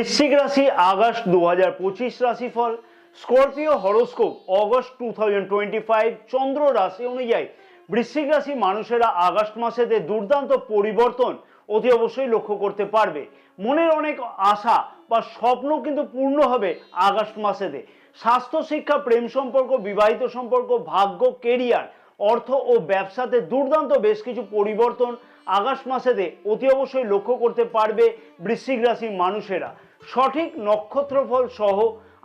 বৃশ্চিক রাশি আগস্ট 2025 রাশিফল স্করপিও হরোস্কোপ অগস্ট 2025 চন্দ্র রাশি অনুযায়ী বৃশ্চিক রাশি মানুষেরা আগস্ট মাসেতে দুর্দান্ত পরিবর্তন অতি অবশ্যই লক্ষ্য করতে পারবে। মনের অনেক আশা বা স্বপ্ন কিন্তু পূর্ণ হবে আগস্ট মাসেতে। স্বাস্থ্য, শিক্ষা, প্রেম সম্পর্ক, বিবাহিত সম্পর্ক, ভাগ্য, কেরিয়ার, অর্থ ও ব্যবসাতে দুর্দান্ত বেশ কিছু পরিবর্তন আগস্ট মাসেতে অতি অবশ্যই লক্ষ্য করতে পারবে বৃশ্চিক রাশির মানুষেরা। সঠিক নক্ষত্রফল সহ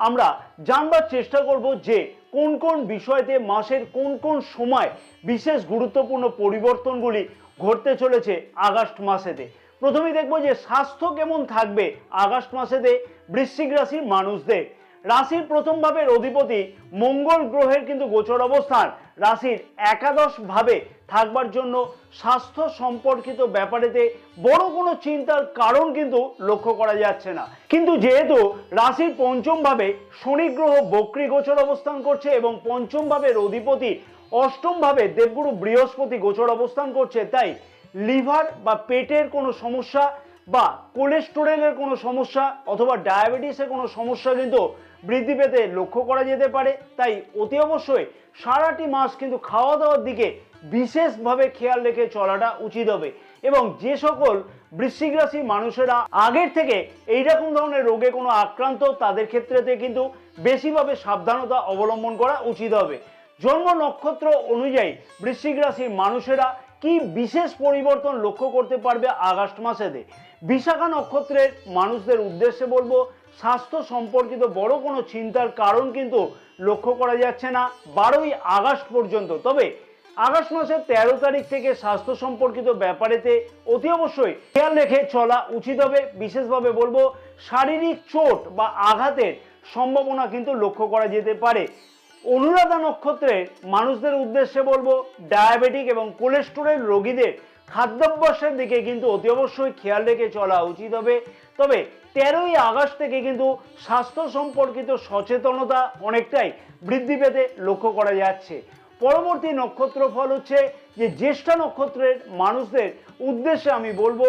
আমরা জানবার চেষ্টা করব যে কোন কোন বিষয়তে মাসের কোন কোন সময় বিশেষ গুরুত্বপূর্ণ পরিবর্তনগুলি ঘটতে চলেছে আগস্ট মাসেতে। প্রথমেই দেখব যে স্বাস্থ্য কেমন থাকবে আগস্ট মাসেতে বৃশ্চিক রাশির মানুষদের। রাশির প্রথম ভাবের অধিপতি মঙ্গল গ্রহের কিন্তু গোচর অবস্থান রাশির একাদশ ভাবে থাকবার জন্য স্বাস্থ্য সম্পর্কিত ব্যাপারেতে বড় কোনো চিন্তার কারণ কিন্তু লক্ষ্য করা যাচ্ছে না। কিন্তু যেহেতু রাশির পঞ্চম ভাবে শনি গ্রহ বক্রী গোচর অবস্থান করছে এবং পঞ্চম ভাবের অধিপতি অষ্টম ভাবে দেবগুরু বৃহস্পতি গোচর অবস্থান করছে, তাই লিভার বা পেটের কোনো সমস্যা বা কোলেস্টেরলের কোনো সমস্যা অথবা ডায়াবেটিসের কোনো সমস্যা কিন্তু বৃদ্ধি পেতে লক্ষ্য করা যেতে পারে। তাই অতি অবশ্যই সারাটি মাস কিন্তু খাওয়া দাওয়ার দিকে বিশেষভাবে খেয়াল রেখে চলাটা উচিত হবে। এবং যে সকল বৃশ্চিক রাশি মানুষেরা আগের থেকে এইরকম ধরনের রোগে কোনো আক্রান্ত, তাদের ক্ষেত্রেতে কিন্তু বেশিভাবে সাবধানতা অবলম্বন করা উচিত হবে। জন্ম নক্ষত্র অনুযায়ী বৃশ্চিক রাশির মানুষেরা কি বিশেষ পরিবর্তন লক্ষ্য করতে পারবে আগস্ট মাসেতে। বিশাখা নক্ষত্রের মানুষদের উদ্দেশ্যে বলবো, স্বাস্থ্য সম্পর্কিত বড় কোনো চিন্তার কারণ কিন্তু লক্ষ্য করা যাচ্ছে না 12ই আগস্ট পর্যন্ত। তবে আগস্ট মাসের 13 তারিখ থেকে স্বাস্থ্য সম্পর্কিত ব্যাপারেতে অতি অবশ্যই খেয়াল রেখে চলা উচিত হবে। বিশেষভাবে বলবো শারীরিক চোট বা আঘাতের সম্ভাবনা কিন্তু লক্ষ্য করা যেতে পারে। অনুরাধা নক্ষত্রের মানুষদের উদ্দেশ্যে বলবো, ডায়াবেটিক এবং কোলেস্টেরল রোগীদের খাদ্যাভ্যাসের দিকে কিন্তু অতি অবশ্যই খেয়াল রেখে চলা উচিত হবে। তবে 13ই আগস্ট থেকে কিন্তু স্বাস্থ্য সম্পর্কিত সচেতনতা অনেকটাই বৃদ্ধি পেতে লক্ষ্য করা যাচ্ছে। পরবর্তী নক্ষত্র ফল হচ্ছে যে জ্যেষ্ঠা নক্ষত্রের মানুষদের উদ্দেশ্যে আমি বলবো,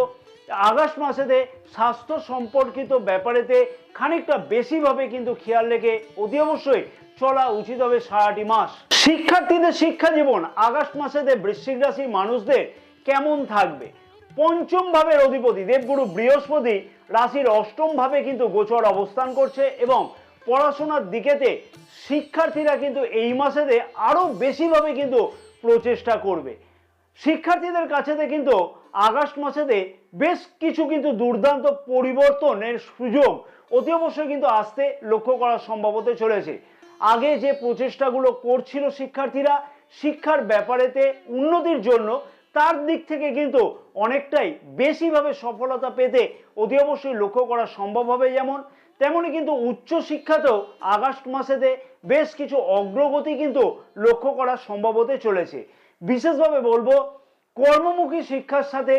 আগস্ট মাসেতে স্বাস্থ্য সম্পর্কিত ব্যাপারেতে খানিকটা বেশিভাবে কিন্তু খেয়াল রেখে অতি অবশ্যই চলা উচিত হবে সারাটি মাস। শিক্ষার্থীদের শিক্ষা জীবন আগস্ট মাসেতে বৃশ্চিক রাশির মানুষদের কেমন থাকবে। পঞ্চম ভাবের অধিপতি দেবগুরু বৃহস্পতি রাশির অষ্টম ভাবে কিন্তু গোচর অবস্থান করছে এবং পড়াশোনার দিকেতে শিক্ষার্থীরা কিন্তু এই মাসেতে আরো বেশিভাবে কিন্তু প্রচেষ্টা করবে। শিক্ষার্থীদের কাছেতে কিন্তু আগস্ট মাসেতে বেশ কিছু কিন্তু দুর্দান্ত পরিবর্তনের সুযোগ অতি অবশ্যই কিন্তু আসতে লক্ষ্য করা সম্ভব হতে চলেছে। আগে যে প্রচেষ্টাগুলো করছিল শিক্ষার্থীরা শিক্ষার ব্যাপারেতে উন্নতির জন্য, তার দিক থেকে কিন্তু অনেকটাই বেশিভাবে সফলতা পেতে অতি অবশ্যই লক্ষ্য করা সম্ভব হবে। যেমন তেমনি কিন্তু উচ্চ শিক্ষাতেও আগস্ট মাসেতে বেশ কিছু অগ্রগতি কিন্তু লক্ষ্য করা সম্ভব হতে চলেছে। বিশেষভাবে বলবো কর্মমুখী শিক্ষার সাথে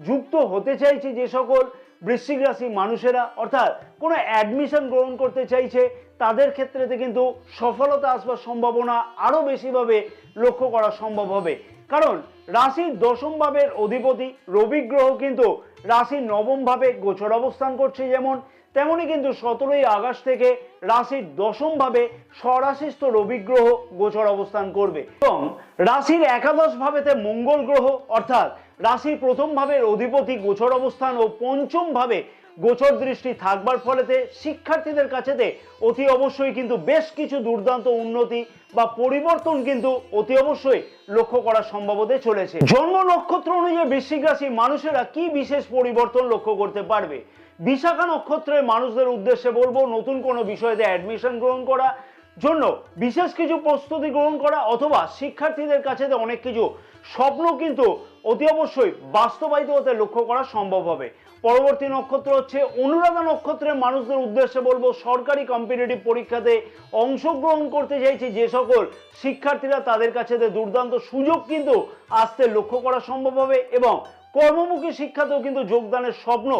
যুক্ত হতে চাইছে যে সকল বৃশ্চিক রাশি মানুষেরা, অর্থাৎ কোনো অ্যাডমিশন গ্রহণ করতে চাইছে, তাদের ক্ষেত্রেতে কিন্তু সফলতা আসবার সম্ভাবনা আরো বেশিভাবে লক্ষ্য করা সম্ভব হবে। কারণ রাশির দশম ভাবের অধিপতি রবি গ্রহ কিন্তু রাশির নবম ভাবে গোচর অবস্থান করছে, যেমন তেমনি কিন্তু 17ই আগস্ট থেকে রাশির দশম ভাবে স্বরাশিস্থ রবি গ্রহ গোচর অবস্থান করবে এবং রাশির একাদশ ভাবেতে মঙ্গল গ্রহ অর্থাৎ রাশির প্রথম ভাবের অধিপতি গোচর অবস্থান ও পঞ্চম ভাবে গোচর দৃষ্টি থাকবার ফলেতে শিক্ষার্থীদের কাছেতে অতি অবশ্যই কিন্তু বেশ কিছু দুর্দান্ত উন্নতি বা পরিবর্তন কিন্তু অতি অবশ্যই লক্ষ্য করা সম্ভব হতে চলেছে। জন্ম নক্ষত্র অনুযায়ী বৃশ্চিক রাশির মানুষেরা কি বিশেষ পরিবর্তন লক্ষ্য করতে পারবে। বিশাখা নক্ষত্রের মানুষদের উদ্দেশ্যে বলবো, নতুন কোনো বিষয়তে অ্যাডমিশন গ্রহণ করা জন্য বিশেষ কিছু প্রস্তুতি গ্রহণ করা অথবা শিক্ষার্থীদের কাছে অনেক কিছু স্বপ্ন কিন্তু অতি অবশ্যই বাস্তবায়িত হতে লক্ষ্য করা সম্ভব হবে। পরবর্তী নক্ষত্র হচ্ছে অনুরাধা নক্ষত্রের মানুষদের উদ্দেশ্যে বলবো, সরকারি কম্পিটিটিভ পরীক্ষাতে অংশগ্রহণ করতে চাইছে যে সকল শিক্ষার্থীরা, তাদের কাছে দুর্দান্ত সুযোগ কিন্তু আসতে লক্ষ্য করা সম্ভব হবে এবং কর্মমুখী শিক্ষাতেও কিন্তু যোগদানের স্বপ্ন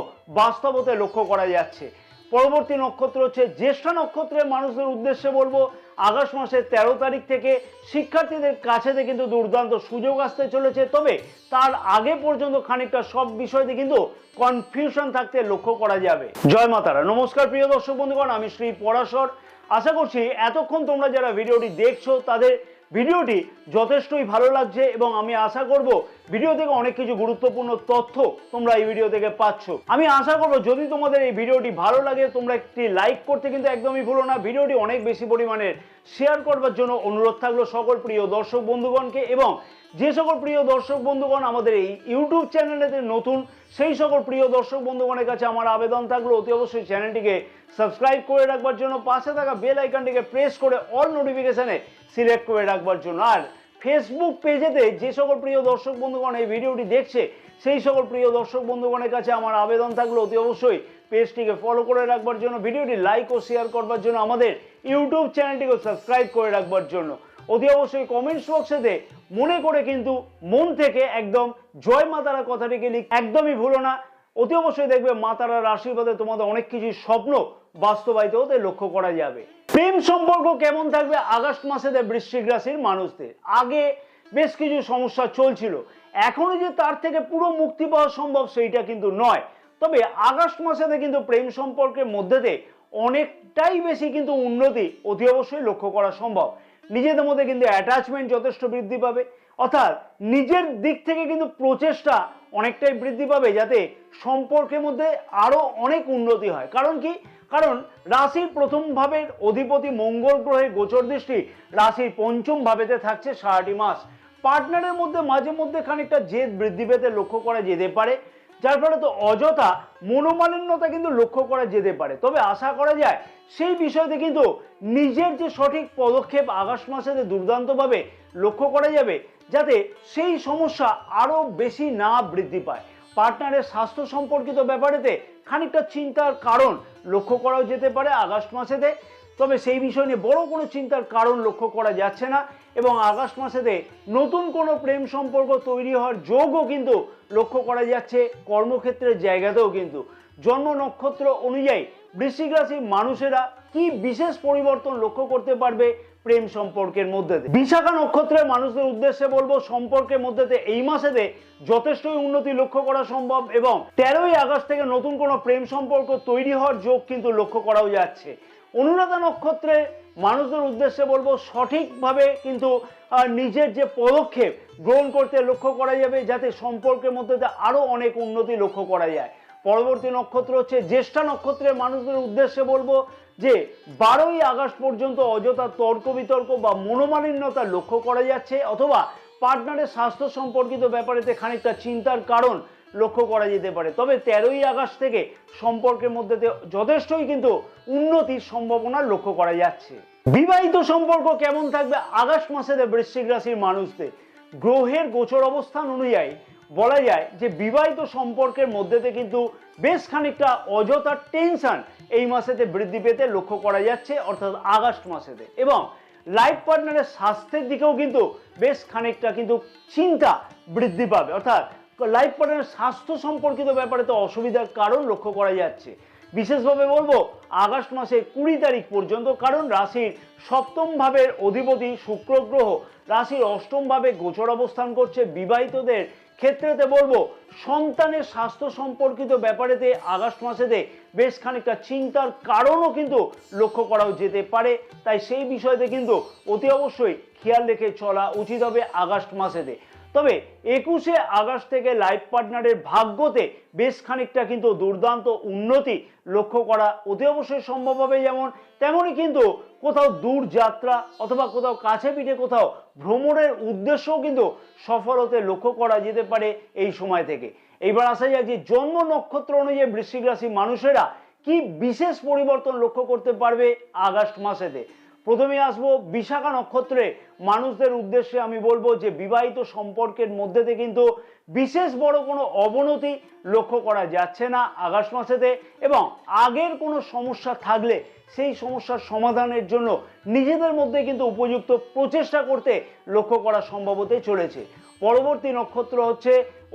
বাস্তব হতে লক্ষ্য করা যাচ্ছে। পরবর্তী নক্ষত্র হচ্ছে জ্যেষ্ঠা নক্ষত্রের মানুষদের উদ্দেশ্যে বলবো, আগস্ট মাসের 13 তারিখ থেকে শিক্ষার্থীদের কাছে কিন্তু দুর্দান্ত সুযোগ আসতে চলেছে। তবে তার আগে পর্যন্ত খানিকটা সব বিষয়তে কিন্তু কনফিউশন থাকতে লক্ষ্য করা যাবে। জয় মাতারা। নমস্কার প্রিয় দর্শক বন্ধুগণ, আমি শ্রী পরাশর। আশা করছি এতক্ষণ তোমরা যারা ভিডিওটি দেখছো তাদের ভিডিওটি যথেষ্টই ভালো লাগছে এবং আমি আশা করব ভিডিও থেকে অনেক কিছু গুরুত্বপূর্ণ তথ্য তোমরা এই ভিডিও থেকে পাচ্ছ। আমি আশা করব যদি তোমাদের এই ভিডিওটি ভালো লাগে তোমরা একটি লাইক করতে কিন্তু একদমই ভুলো না। ভিডিওটি অনেক বেশি পরিমাণে শেয়ার করবার জন্য অনুরোধ থাকলো সকল প্রিয় দর্শক বন্ধুগণকে, এবং যে সকল প্রিয় দর্শক বন্ধুগণ আমাদের এই ইউটিউব চ্যানেলেতে নতুন সেই সকল প্রিয় দর্শক বন্ধুগণের কাছে আমার আবেদন থাকলো অতি অবশ্যই চ্যানেলটিকে সাবস্ক্রাইব করে রাখবার জন্য, পাশে থাকা বেল আইকনটিকে প্রেস করে অল নোটিফিকেশনে সিলেক্ট করে রাখবার জন্য। আর ফেসবুক পেজেতে যে সকল প্রিয় দর্শক বন্ধুগণ এই ভিডিওটি দেখছে সেই সকল প্রিয় দর্শক বন্ধুগণের কাছে আমার আবেদন থাকলো অতি অবশ্যই পেজটিকে ফলো করে রাখবার জন্য, ভিডিওটি লাইক ও শেয়ার করবার জন্য, আমাদের ইউটিউব চ্যানেলটিকে সাবস্ক্রাইব করে রাখবার জন্য। অতি অবশ্যই কমেন্টস বক্সেতে মনে করে কিন্তু মন থেকে একদম জয় মাতারা কথাটিকে লিখ একদমই ভুলো না। অতি অবশ্যই দেখবে মাতারার আশীর্বাদে তোমাদের অনেক কিছু স্বপ্ন বাস্তবায়িত হতে লক্ষ্য করা যাবে। প্রেম সম্পর্ক কেমন থাকবে আগস্ট মাসেতে বৃশ্চিক রাশির মানুষদের? আগে বেশ কিছু সমস্যা চলছিল, এখনো যে তার থেকে পুরো মুক্তি পাওয়া সম্ভব সেইটা কিন্তু নয়। তবে আগস্ট মাসেতে কিন্তু প্রেম সম্পর্কের মধ্যেতে অনেকটাই বেশি কিন্তু উন্নতি অতি অবশ্যই লক্ষ্য করা সম্ভব। নিজেদের মধ্যে কিন্তু অ্যাটাচমেন্ট যথেষ্ট বৃদ্ধি পাবে, অর্থাৎ নিজের দিক থেকে কিন্তু প্রচেষ্টা অনেকটাই বৃদ্ধি পাবে যাতে সম্পর্কের মধ্যে আরো অনেক উন্নতি হয়। কারণ কি? কারণ রাশির প্রথম ভাবের অধিপতি মঙ্গল গ্রহের গোচর দৃষ্টি রাশির পঞ্চম ভাবেতে থাকছে সারাটি মাস। পার্টনারের মধ্যে মাঝে মধ্যে খানিকটা জেদ বৃদ্ধি পেতে লক্ষ্য করা যেতে পারে, যার ফলে তো অযথা মনোমালিন্যতা কিন্তু লক্ষ্য করা যেতে পারে। তবে আশা করা যায় সেই বিষয়তে কিন্তু নিজের যে সঠিক পদক্ষেপ আগস্ট মাসে দুর্দান্তভাবে লক্ষ্য করা যাবে যাতে সেই সমস্যা আরো বেশি না বৃদ্ধি পায়। পার্টনারের স্বাস্থ্য সম্পর্কিত ব্যাপারেতে খানিকটা চিন্তার কারণ লক্ষ্য করাও যেতে পারে আগস্ট মাসেতে, তবে সেই বিষয় নিয়ে বড় কোনো চিন্তার কারণ লক্ষ্য করা যাচ্ছে না। এবং আগস্ট মাসেতে নতুন কোনো প্রেম সম্পর্ক তৈরি হওয়ার যোগও কিন্তু লক্ষ্য করা যাচ্ছে কর্মক্ষেত্রের জায়গাতেও। কিন্তু জন্ম নক্ষত্র অনুযায়ী বৃশ্চিক রাশির মানুষেরা কি বিশেষ পরিবর্তন লক্ষ্য করতে পারবে প্রেম সম্পর্কের মধ্যে? বিশাখা নক্ষত্রের মানুষদের উদ্দেশ্যে বলবো সম্পর্কের মধ্যে এই মাসেতে যথেষ্টই উন্নতি লক্ষ্য করা সম্ভব এবং 13ই আগস্ট থেকে নতুন কোনো প্রেম সম্পর্ক তৈরি হওয়ার যোগ কিন্তু লক্ষ্য করাও যাচ্ছে। অনুরাধা নক্ষত্রের মানুষদের উদ্দেশ্যে বলবো সঠিকভাবে কিন্তু নিজের যে পদক্ষেপ গ্রহণ করতে লক্ষ্য করা যাবে যাতে সম্পর্কের মধ্যে আরো অনেক উন্নতি লক্ষ্য করা যায়। পরবর্তী নক্ষত্র হচ্ছে জ্যেষ্ঠা নক্ষত্রের মানুষদের উদ্দেশ্যে বলবো যে 12ই আগস্ট পর্যন্ত অযথা তর্ক বিতর্ক বা মনোমালিন্যতা লক্ষ্য করা যাচ্ছে, অথবা পার্টনারের স্বাস্থ্য সম্পর্কিত ব্যাপারেতে খানিকটা চিন্তার কারণ লক্ষ্য করা যেতে পারে। তবে 13ই আগস্ট থেকে সম্পর্কের মধ্যে যথেষ্টই কিন্তু উন্নতির সম্ভাবনা লক্ষ্য করা যাচ্ছে। বিবাহিত সম্পর্ক কেমন থাকবে আগস্ট মাসেতে বৃশ্চিক রাশির মানুষদের? গ্রহের গোচর অবস্থান অনুযায়ী বলা যায় যে বিবাহিত সম্পর্কের মধ্যেতে কিন্তু বেশ খানিকটা অযথা টেনশন এই মাসেতে বৃদ্ধি পেতে লক্ষ্য করা যাচ্ছে, অর্থাৎ আগস্ট মাসেতে। এবং লাইফ পার্টনারের স্বাস্থ্যের দিকেও কিন্তু বেশ খানিকটা কিন্তু চিন্তা বৃদ্ধি পাবে, অর্থাৎ লাইফ পার্টনারের স্বাস্থ্য সম্পর্কিত ব্যাপারে তো অসুবিধার কারণ লক্ষ্য করা যাচ্ছে। বিশেষভাবে বলবো আগস্ট মাসের 20 তারিখ পর্যন্ত, কারণ রাশির সপ্তম ভাবের অধিপতি শুক্র গ্রহ রাশির অষ্টম ভাবে গোচর অবস্থান করছে। বিবাহিতদের ক্ষেত্রেতে বলবো সন্তানের স্বাস্থ্য সম্পর্কিত ব্যাপারেতে আগস্ট মাসেতে বেশ খানিকটা চিন্তার কারণও কিন্তু লক্ষ্য করাও যেতে পারে। তাই সেই বিষয়তে কিন্তু অতি অবশ্যই খেয়াল রেখে চলা উচিত হবে আগস্ট মাসেতে। তবে 21শে আগস্ট থেকে লাইফ পার্টনারের ভাগ্যতে বেশ খানিকটা কিন্তু দুর্দান্ত উন্নতি লক্ষ্য করা অতি অবশ্যই সম্ভব হবে। যেমন তেমনই কিন্তু কোথাও দূর যাত্রা অথবা কোথাও কাছে পিঠে কোথাও ভ্রমণের উদ্দেশ্যও কিন্তু সফল হতে লক্ষ্য করা যেতে পারে এই সময় থেকে। এইবার আসা যাক যে জন্ম নক্ষত্র অনুযায়ী বৃশ্চিক রাশির মানুষেরা কি বিশেষ পরিবর্তন লক্ষ্য করতে পারবে আগস্ট মাসেতে। প্রথমে আসবো বিশাখা নক্ষত্রে মানুষদের উদ্দেশ্যে আমি বলবো যে বিবাহিত সম্পর্কের মধ্যেতে কিন্তু বিশেষ বড় কোনো অবনতি লক্ষ্য করা যাচ্ছে না আগস্ট মাসেতে, এবং আগের কোনো সমস্যা থাকলে সেই সমস্যার সমাধানের জন্য নিজেদের মধ্যে কিন্তু উপযুক্ত প্রচেষ্টা করতে লক্ষ্য করা সম্ভব হতে চলেছে। পরবর্তী নক্ষত্র হচ্ছে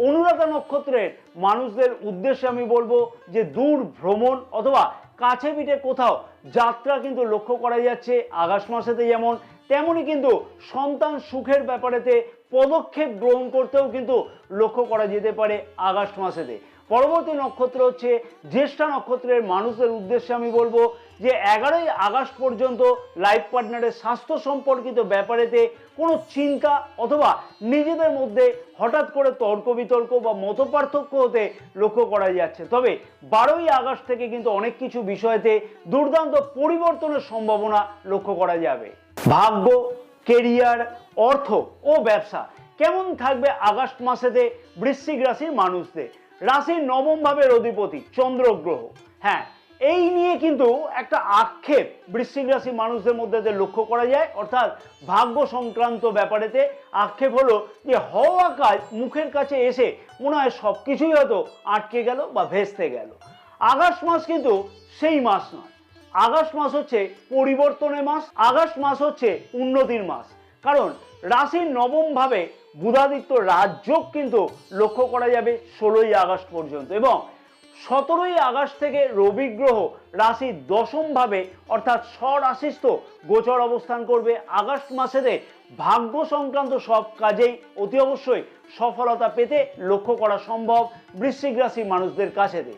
অনুরাধা নক্ষত্রের মানুষদের উদ্দেশ্যে আমি বলবো যে দূর ভ্রমণ অথবা কাছে পিঠে কোথাও যাত্রা কিন্তু লক্ষ্য করা যাচ্ছে আগস্ট মাসেতে, যেমন তেমনি কিন্তু সন্তান সুখের ব্যাপারেতে পদক্ষেপ গ্রহণ করতেও কিন্তু লক্ষ্য করা যেতে পারে আগস্ট মাসেতে। পরবর্তী নক্ষত্র হচ্ছে জ্যেষ্ঠা নক্ষত্রের মানুষদের উদ্দেশ্যে আমি বলবো যে 11ই আগস্ট পর্যন্ত লাইফ পার্টনারের স্বাস্থ্য সম্পর্কিত ব্যাপারেতে কোনো চিন্তা অথবা নিজেদের মধ্যে হঠাৎ করে তর্ক বিতর্ক বা মতপার্থক্য হতে লক্ষ্য করা যাচ্ছে। তবে 12ই আগস্ট থেকে কিন্তু অনেক কিছু বিষয়তে দুর্দান্ত পরিবর্তনের সম্ভাবনা লক্ষ্য করা যাবে। ভাগ্য, কেরিয়ার, অর্থ ও ব্যবসা কেমন থাকবে আগস্ট মাসেতে বৃশ্চিক রাশির মানুষদের? রাশির নবম ভাবের অধিপতি চন্দ্র গ্রহ, হ্যাঁ, এই নিয়ে কিন্তু একটা আক্ষেপ বৃশ্চিক রাশি মানুষদের মধ্যে লক্ষ্য করা যায়। অর্থাৎ ভাগ্য সংক্রান্ত ব্যাপারেতে আক্ষেপ হলো যে হওয়া কাজ মুখের কাছে এসে মনে হয় সব কিছুই হয়তো আটকে গেল বা ভেস্তে গেল। আগস্ট মাস কিন্তু সেই মাস নয়। আগস্ট মাস হচ্ছে পরিবর্তনের মাস, আগস্ট মাস হচ্ছে উন্নতির মাস। কারণ রাশির নবম ভাবে বুধাদিত্য রাজযোগ কিন্তু লক্ষ্য করা যাবে 16ই আগস্ট পর্যন্ত, এবং 17ই আগস্ট থেকে রবি গ্রহ রাশির দশম ভাবে অর্থাৎ স্বরাশিস্থ গোচর অবস্থান করবে। আগস্ট মাসেতে ভাগ্য সংক্রান্ত সব কাজেই অতি অবশ্যই সফলতা পেতে লক্ষ্য করা সম্ভব বৃশ্চিক রাশির মানুষদের কাছেতে।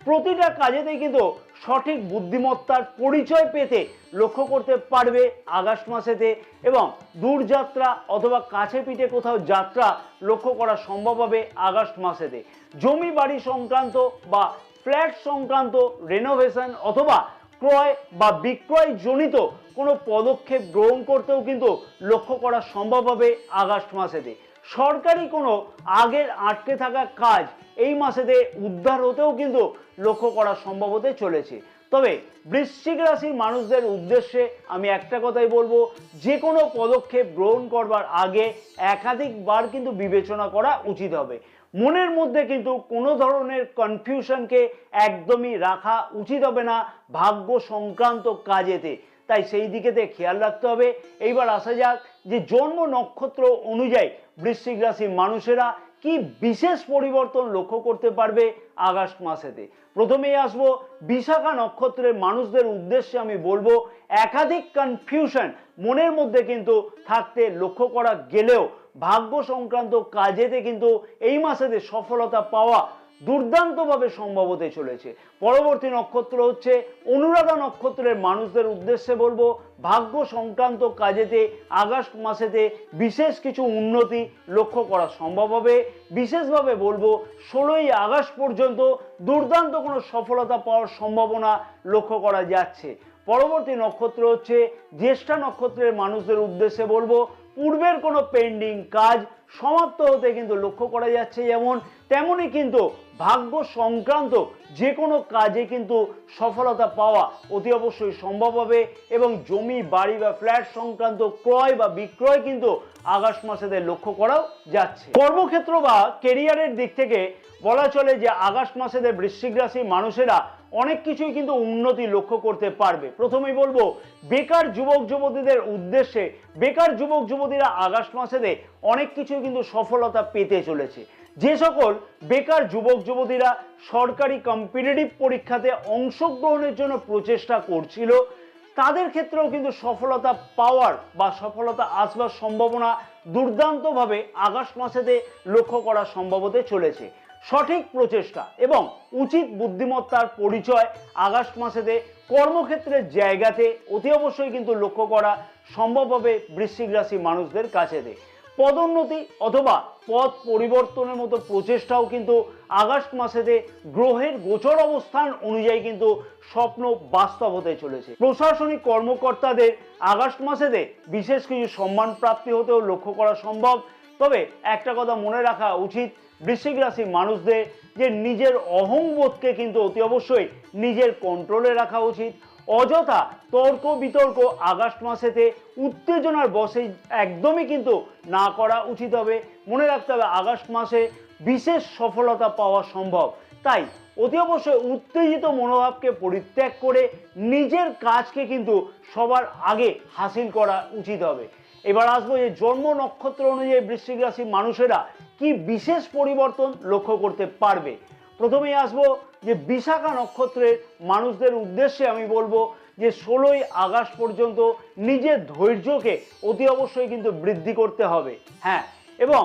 প্রতিটা কাজেতেই কিন্তু সঠিক বুদ্ধিমত্তার পরিচয় পেতে লক্ষ্য করতে পারবে আগস্ট মাসেতে, এবং দূরযাত্রা অথবা কাছে পিঠে কোথাও যাত্রা লক্ষ্য করা সম্ভব হবে আগস্ট মাসেতে। জমি বাড়ি সংক্রান্ত বা ফ্ল্যাট সংক্রান্ত রেনোভেশন অথবা ক্রয় বা বিক্রয় জনিত কোনো পদক্ষেপ গ্রহণ করতেও কিন্তু লক্ষ্য করা সম্ভব হবে আগস্ট মাসেতে। সরকারি কোনো আগের আটকে থাকা কাজ এই মাসেতে উদ্ধার হতেও কিন্তু লক্ষ্য করা সম্ভব হতে চলেছে। তবে বৃশ্চিক রাশির মানুষদের উদ্দেশ্যে আমি একটা কথাই বলবো, যে কোনো পদক্ষেপ গ্রহণ করবার আগে একাধিকবার কিন্তু বিবেচনা করা উচিত হবে। মনের মধ্যে কিন্তু কোনো ধরনের কনফিউশনকে একদমই রাখা উচিত হবে না ভাগ্য সংক্রান্ত কাজেতে, তাই সেই দিকেতে খেয়াল রাখতে হবে। এইবার আসা যাক যে জন্ম নক্ষত্র অনুযায়ী বৃশ্চিক রাশির মানুষেরা কি বিশেষ পরিবর্তন লক্ষ্য করতে পারবে আগস্ট মাসেতে। প্রথমেই আসবো বিশাখা নক্ষত্রের মানুষদের উদ্দেশ্যে আমি বলবো, একাধিক কনফিউশন মনের মধ্যে কিন্তু থাকতে লক্ষ্য করা গেলেও ভাগ্য সংক্রান্ত কাজেতে কিন্তু এই মাসেতে সফলতা পাওয়া দুর্দান্তভাবে সম্ভব হতে চলেছে। পরবর্তী নক্ষত্র হচ্ছে অনুরাধা নক্ষত্রের মানুষদের উদ্দেশ্যে বলবো, ভাগ্য সংক্রান্ত কাজেতে আগস্ট মাসেতে বিশেষ কিছু উন্নতি লক্ষ্য করা সম্ভব হবে। বিশেষভাবে বলবো 16ই আগস্ট পর্যন্ত দুর্দান্ত কোনো সফলতা পাওয়ার সম্ভাবনা লক্ষ্য করা যাচ্ছে। পরবর্তী নক্ষত্র হচ্ছে জ্যেষ্ঠা নক্ষত্রের মানুষদের উদ্দেশ্যে বলবো, পূর্বের কোনো পেন্ডিং কাজ সমাপ্ত হতে কিন্তু লক্ষ্য করা যাচ্ছে, যেমন তেমনি কিন্তু ভাগ্য সংক্রান্ত যে কোনো কাজে কিন্তু সফলতা পাওয়া অতি অবশ্যই সম্ভব হবে, এবং জমি বাড়ি বা ফ্ল্যাট সংক্রান্ত ক্রয় বা বিক্রয় কিন্তু আগস্ট মাসেতে লক্ষ্য করাও যাচ্ছে। কর্মক্ষেত্র বা কেরিয়ারের দিক থেকে বলা চলে যে আগস্ট মাসেতে বৃশ্চিক রাশির মানুষেরা অনেক কিছুই কিন্তু উন্নতি লক্ষ্য করতে পারবে। প্রথমেই বলবো বেকার যুবক যুবতীদের উদ্দেশ্যে, বেকার যুবক যুবতীরা আগস্ট মাসেতে অনেক কিছুই কিন্তু সফলতা পেতে চলেছে। যে সকল বেকার যুবক যুবতীরা সরকারি কম্পিটিটিভ পরীক্ষাতে অংশগ্রহণের জন্য প্রচেষ্টা করছিল, তাদের ক্ষেত্রেও কিন্তু সফলতা পাওয়ার বা সফলতা আসবার সম্ভাবনা দুর্দান্তভাবে আগস্ট মাসেতে লক্ষ্য করা সম্ভব হতে চলেছে। সঠিক প্রচেষ্টা এবং উচিত বুদ্ধিমত্তার পরিচয় আগস্ট মাসেতে কর্মক্ষেত্রের জায়গাতে অতি অবশ্যই কিন্তু লক্ষ্য করা সম্ভব হবে বৃশ্চিক রাশি মানুষদের কাছেতে। পদোন্নতি অথবা পদ পরিবর্তনের মতো প্রচেষ্টাও কিন্তু আগস্ট মাসেতে গ্রহের গোচর অবস্থান অনুযায়ী কিন্তু স্বপ্ন বাস্তব হতে চলেছে। প্রশাসনিক কর্মকর্তাদের আগস্ট মাসেতে বিশেষ কিছু সম্মান প্রাপ্তি হতেও লক্ষ্য করা সম্ভব। তবে একটা কথা মনে রাখা উচিত বৃশ্চিক রাশির মানুষদের, যে নিজের অহংবোধকে কিন্তু অতি অবশ্যই নিজের কন্ট্রোলে রাখা উচিত। অযথা তর্ক বিতর্ক আগস্ট মাসেতে উত্তেজনার বশে একদমই কিন্তু না করা উচিত হবে। মনে রাখতে হবে আগস্ট মাসে বিশেষ সফলতা পাওয়া সম্ভব, তাই অতি অবশ্যই উত্তেজিত মনোভাবকে পরিত্যাগ করে নিজের কাজকে কিন্তু সবার আগে হাসিল করা উচিত হবে। এবার আসবো যে জন্ম নক্ষত্র অনুযায়ী বৃশ্চিক রাশির মানুষেরা কি বিশেষ পরিবর্তন লক্ষ্য করতে পারবে। প্রথমেই আসবো যে বিশাখা নক্ষত্রের মানুষদের উদ্দেশ্যে আমি বলবো যে 16ই আগস্ট পর্যন্ত নিজের ধৈর্যকে অতি অবশ্যই কিন্তু বৃদ্ধি করতে হবে। হ্যাঁ, এবং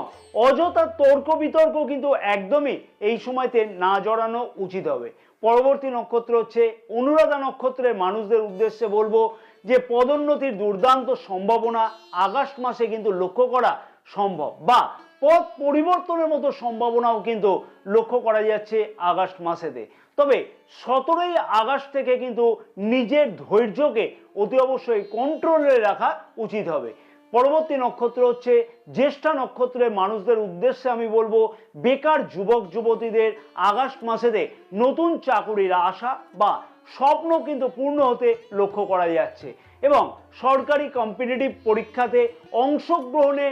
অযথা তর্ক বিতর্ক কিন্তু একদমই এই সময়তে না জড়ানো উচিত হবে। পরবর্তী নক্ষত্র হচ্ছে অনুরাধা নক্ষত্রের মানুষদের উদ্দেশ্যে বলবো যে পদোন্নতির দুর্দান্ত সম্ভাবনা আগস্ট মাসে কিন্তু লক্ষ্য করা সম্ভব, বা পথ পরিবর্তনের মতো সম্ভাবনাও কিন্তু লক্ষ্য করা যাচ্ছে আগস্ট মাসেতে। তবে 17ই আগস্ট থেকে কিন্তু নিজের ধৈর্যকে অতি অবশ্যই কন্ট্রোলে রাখা উচিত হবে। পরবর্তী নক্ষত্র হচ্ছে জ্যেষ্ঠা নক্ষত্রের মানুষদের উদ্দেশ্যে আমি বলবো বেকার যুবক যুবতীদের আগস্ট মাসেতে নতুন চাকুরির আশা বা স্বপ্ন কিন্তু পূর্ণ হতে লক্ষ্য করা যাচ্ছে, এবং সরকারি কম্পিটিটিভ পরীক্ষাতে অংশগ্রহণে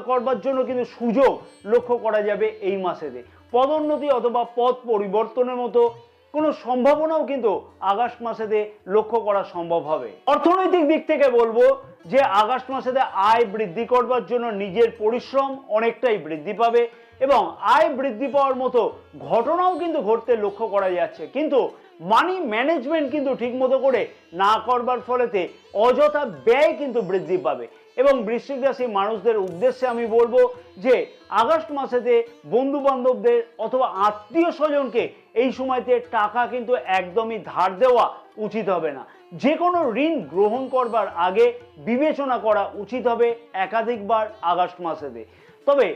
করবার জন্য কিন্তু সুযোগ লক্ষ্য করা যাবে এই মাসেতে। পদোন্নতি অথবা পদ পরিবর্তনের মতো কোনো সম্ভাবনাও কিন্তু আগস্ট মাসেতে লক্ষ্য করা সম্ভব হবে। অর্থনৈতিক দিক থেকে বলবো যে আগস্ট মাসেতে আয় বৃদ্ধি করবার জন্য নিজের পরিশ্রম অনেকটাই বৃদ্ধি পাবে, এবং আয় বৃদ্ধি পাওয়ার মতো ঘটনাও কিন্তু ঘটতে লক্ষ্য করা যাচ্ছে, কিন্তু মানি ম্যানেজমেন্ট কিন্তু ঠিকমতো করে না করবার ফলেতে অযথা ব্যয় কিন্তু বৃদ্ধি পাবে। এবং বৃশ্চিক রাশির মানুষদের উদ্দেশ্যে আমি বলবো যে আগস্ট মাসেতে বন্ধু বান্ধবদের অথবা আত্মীয় স্বজনকে এই সময়তে টাকা কিন্তু একদমই ধার দেওয়া উচিত হবে না। যে কোনো ঋণ গ্রহণ করবার আগে বিবেচনা করা উচিত হবে একাধিকবার আগস্ট মাসেতে। তবে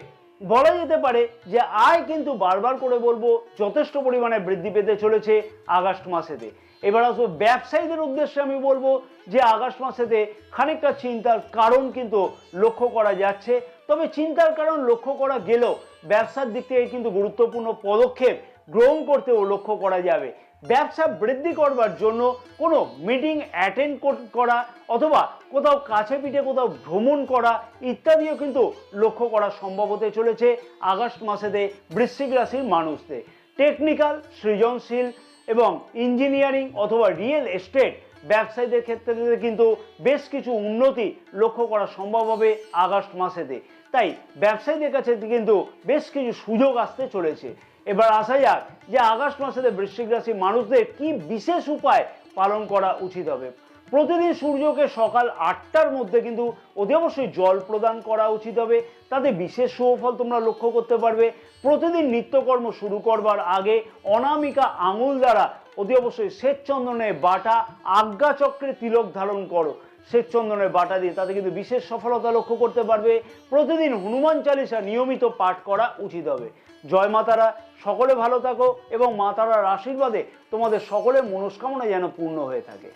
বলা যেতে পারে যে আয় কিন্তু বারবার করে বলবো যথেষ্ট পরিমাণে বৃদ্ধি পেতে চলেছে আগস্ট মাসেতে। এবার আসবো ব্যবসায়ীদের উদ্দেশ্যে আমি বলবো যে আগস্ট মাসেতে খানিকটা চিন্তার কারণ কিন্তু লক্ষ্য করা যাচ্ছে। তবে চিন্তার কারণ লক্ষ্য করা গেলেও ব্যবসার দিক থেকে কিন্তু গুরুত্বপূর্ণ পদক্ষেপ গ্রহণ করতেও লক্ষ্য করা যাবে। ব্যবসা বৃদ্ধি করবার জন্য কোনো মিটিং অ্যাটেন্ড করা অথবা কোথাও কাছে পিঠে কোথাও ভ্রমণ করা ইত্যাদিও কিন্তু লক্ষ্য করা সম্ভব হতে চলেছে আগস্ট মাসেতে বৃশ্চিক রাশির মানুষদের। টেকনিক্যাল, সৃজনশীল এবং ইঞ্জিনিয়ারিং অথবা রিয়েল এস্টেট ব্যবসায়ীদের ক্ষেত্রে কিন্তু বেশ কিছু উন্নতি লক্ষ্য করা সম্ভব হবে আগস্ট মাসেতে। তাই ব্যবসায়ীদের কাছে কিন্তু বেশ কিছু সুযোগ আসতে চলেছে। এবার আসা যাক যে আগস্ট মাসেতে বৃশ্চিক রাশির মানুষদের কি বিশেষ উপায় পালন করা উচিত হবে। প্রতিদিন সূর্যকে সকাল 8টার মধ্যে কিন্তু অতি অবশ্যই জল প্রদান করা উচিত হবে, তাতে বিশেষ সুফল তোমরা লক্ষ্য করতে পারবে। প্রতিদিন নিত্যকর্ম শুরু করবার আগে অনামিকা আঙুল দ্বারা অতি অবশ্যই শ্বেতচন্দনের বাটা আজ্ঞাচক্রে তিলক ধারণ করো। শ্বেতচন্দনের বাটা দিয়ে তাতে কিন্তু বিশেষ সফলতা লক্ষ্য করতে পারবে। প্রতিদিন হনুমান চালিসা নিয়মিত পাঠ করা উচিত হবে। জয় মা তারা, সকলে ভালো থাকো এবং মা তারার আশীর্বাদে তোমাদের সকলের মনস্কামনা যেন পূর্ণ হয়ে থাকে।